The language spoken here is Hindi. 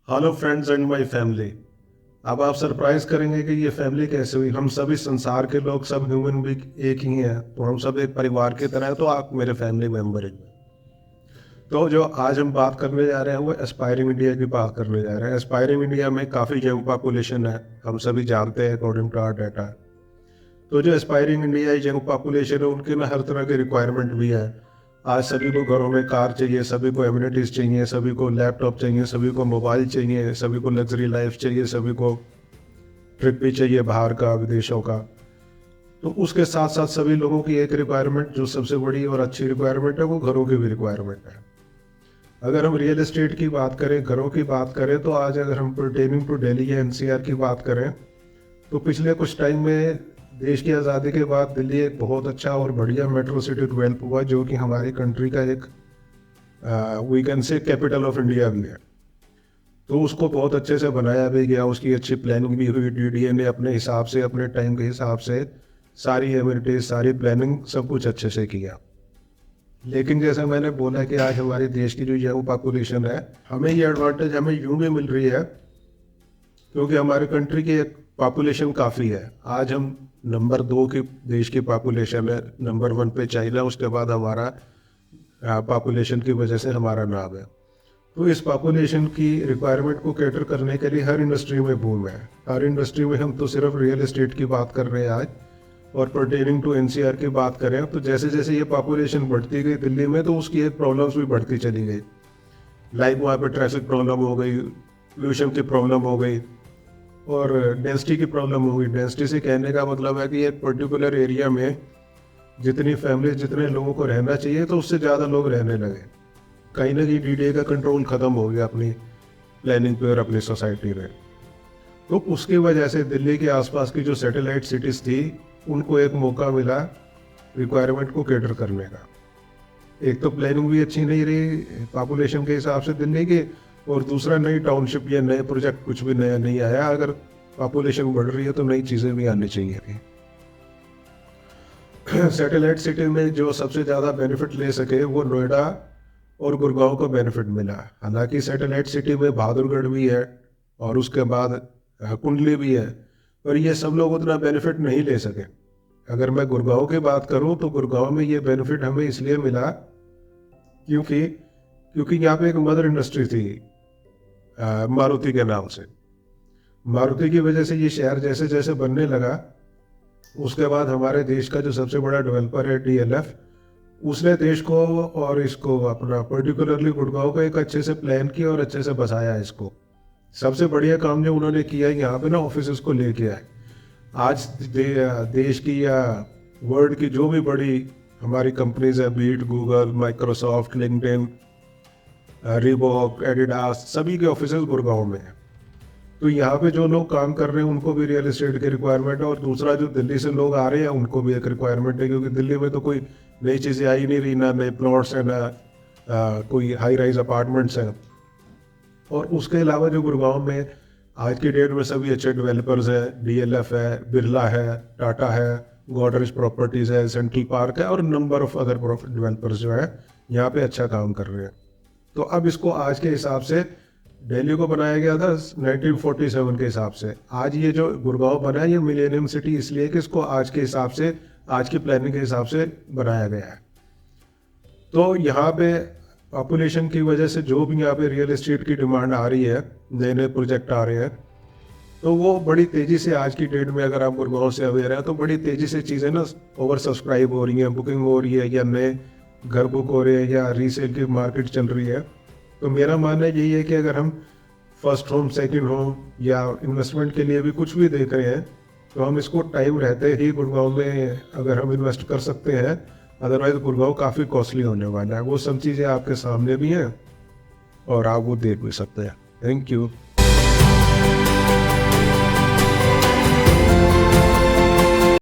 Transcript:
Hello friends and my family. अब आप सरप्राइज करेंगे कि ये फैमिली कैसे हुई। हम सभी संसार के लोग, सब ह्यूमन बीइंग एक ही हैं, तो हम सब एक परिवार की तरह हैं, तो आप मेरे फैमिली मेंबर हैं। तो जो आज हम बात करने जा रहे हैं वो एस्पायरिंग इंडिया की बात करने जा रहे हैं। एस्पायरिंग इंडिया में काफ़ी यंग पॉपुलेशन है, हम सभी जानते हैं अकॉर्डिंग टू आवर डाटा। तो जो एस्पायरिंग इंडिया यंग पॉपुलेशन है उनके में हर तरह की रिक्वायरमेंट भी है। आज सभी को घरों में कार चाहिए, सभी को एम्यूनिटीज़ चाहिए, सभी को लैपटॉप चाहिए, सभी को मोबाइल चाहिए, सभी को लग्जरी लाइफ चाहिए, सभी को ट्रिप भी चाहिए बाहर का, विदेशों का। तो उसके साथ साथ सभी लोगों की एक रिक्वायरमेंट जो सबसे बड़ी और अच्छी रिक्वायरमेंट है वो घरों की भी रिक्वायरमेंट है। अगर हम रियल एस्टेट की बात करें, घरों की बात करें, तो आज अगर हम पर्टेनिंग टू दिल्ली या एनसीआर की बात करें तो पिछले कुछ टाइम में देश की आज़ादी के बाद दिल्ली एक बहुत अच्छा और बढ़िया मेट्रो सिटी डेवलप हुआ, जो कि हमारी कंट्री का एक we can say capital of India भी है। तो उसको बहुत अच्छे से बनाया भी गया, उसकी अच्छी प्लानिंग भी हुई। डीडीए ने अपने हिसाब से, अपने टाइम के हिसाब से सारी एमिनिटीज, सारी प्लानिंग, सब कुछ अच्छे से किया। लेकिन जैसे मैंने बोला कि आज हमारे देश की जो यंग पॉपुलेशन है, हमें ये एडवांटेज हमें यूं भी मिल रही है क्योंकि हमारे कंट्री की एक पॉपुलेशन काफ़ी है। आज हम नंबर 2 की देश की पॉपुलेशन है, नंबर 1 पे चाइना, उसके बाद हमारा पॉपुलेशन की वजह से हमारा नाम है। तो इस पॉपुलेशन की रिक्वायरमेंट को कैटर करने के लिए हर इंडस्ट्री में बूम है। हर इंडस्ट्री में, हम तो सिर्फ रियल एस्टेट की बात कर रहे हैं आज, और पर्टेनिंग टू एनसीआर की बात करें तो जैसे जैसे ये पॉपुलेशन बढ़ती गई दिल्ली में, तो उसकी एक प्रॉब्लम्स भी बढ़ती चली गई। लाइक वहाँ पे ट्रैफिक प्रॉब्लम हो गई, पोल्यूशन की प्रॉब्लम हो गई, और डेंसिटी की प्रॉब्लम हो गई। डेंसिटी से कहने का मतलब है कि एक पर्टिकुलर एरिया में जितनी फैमिली, जितने लोगों को रहना चाहिए, तो उससे ज़्यादा लोग रहने लगे। कहीं ना कहीं डीडीए का कंट्रोल ख़त्म हो गया अपनी प्लानिंग पे और अपनी सोसाइटी में। तो उसकी वजह से दिल्ली के आसपास की जो सैटेलाइट सिटीज़ थी उनको एक मौका मिला रिक्वायरमेंट को कैटर करने का। एक तो प्लानिंग भी अच्छी नहीं रही पॉपुलेशन के हिसाब से दिल्ली की, और दूसरा नई टाउनशिप या नए प्रोजेक्ट कुछ भी नया नहीं आया। अगर पॉपुलेशन बढ़ रही है तो नई चीज़ें भी आनी चाहिए थी। सैटेलाइट सिटी में जो सबसे ज़्यादा बेनिफिट ले सके वो नोएडा और गुड़गांव को बेनिफिट मिला। हालांकि सैटेलाइट सिटी में बहादुरगढ़ भी है और उसके बाद कुंडली भी है, पर ये सब लोग उतना बेनिफिट नहीं ले सके। अगर मैं गुड़गांव की बात करूं तो गुड़गांव में ये बेनिफिट हमें इसलिए मिला क्योंकि यहाँ पे एक मदर इंडस्ट्री थी मारुति के नाम से। मारुति की वजह से ये शहर जैसे जैसे बनने लगा, उसके बाद हमारे देश का जो सबसे बड़ा डेवलपर है डीएलएफ, उसने देश को और इसको अपना पर्टिकुलरली गुड़गांव को एक अच्छे से प्लान किया और अच्छे से बसाया इसको। सबसे बढ़िया काम जो उन्होंने किया है, यहाँ पे ना ऑफिस को लेके आए। आज देश की या वर्ल्ड की जो भी बड़ी हमारी कंपनीज है, be it Google, Microsoft, LinkedIn, Reebok, Adidas, सभी के ऑफिस गुड़गांव में है। तो यहाँ पे जो लोग काम कर रहे हैं उनको भी रियल एस्टेट की रिक्वायरमेंट है, और दूसरा जो दिल्ली से लोग आ रहे हैं उनको भी एक रिक्वायरमेंट है, क्योंकि दिल्ली में तो कोई नई चीज़ें आई नहीं रही, ना नए प्लॉट्स हैं, ना कोई हाई राइज अपार्टमेंट्स हैं। और उसके अलावा जो गुड़गांव में आज की डेट में सभी अच्छे डेवलपर्स हैं, डीएलएफ है, बिरला है, टाटा है, गोदरेज प्रॉपर्टीज़ है, सेंट्रल पार्क है, और नंबर ऑफ अदर डेवलपर्स जो है यहाँ पे अच्छा काम कर रहे हैं। तो अब इसको आज के हिसाब से, दिल्ली को बनाया गया था 1947 के हिसाब से, आज ये जो गुड़गांव बना है ये मिलेनियम सिटी इसलिए कि इसको आज के हिसाब से, आज की प्लानिंग के हिसाब से बनाया गया है। तो यहाँ पे पॉपुलेशन की वजह से जो भी यहाँ पे रियल एस्टेट की डिमांड आ रही है, नए नए प्रोजेक्ट आ रहे हैं, तो वो बड़ी तेज़ी से आज की डेट में, अगर आप गुड़गांव से अवेयर हैं, तो बड़ी तेज़ी से चीज़ें ना ओवर सब्सक्राइब हो रही हैं, बुकिंग हो रही है, या नए घर बुक हो रहे हैं, या रीसेल की मार्केट चल रही है। तो मेरा मानना यही है कि अगर हम फर्स्ट होम, सेकंड होम या इन्वेस्टमेंट के लिए भी कुछ भी देख रहे हैं, तो हम इसको टाइम रहते ही गुड़गांव में अगर हम इन्वेस्ट कर सकते हैं। अदरवाइज गुड़गांव काफ़ी कॉस्टली होने वाला है। वो सब चीज़ें आपके सामने भी हैं और आप वो देख भी सकते हैं। Thank you.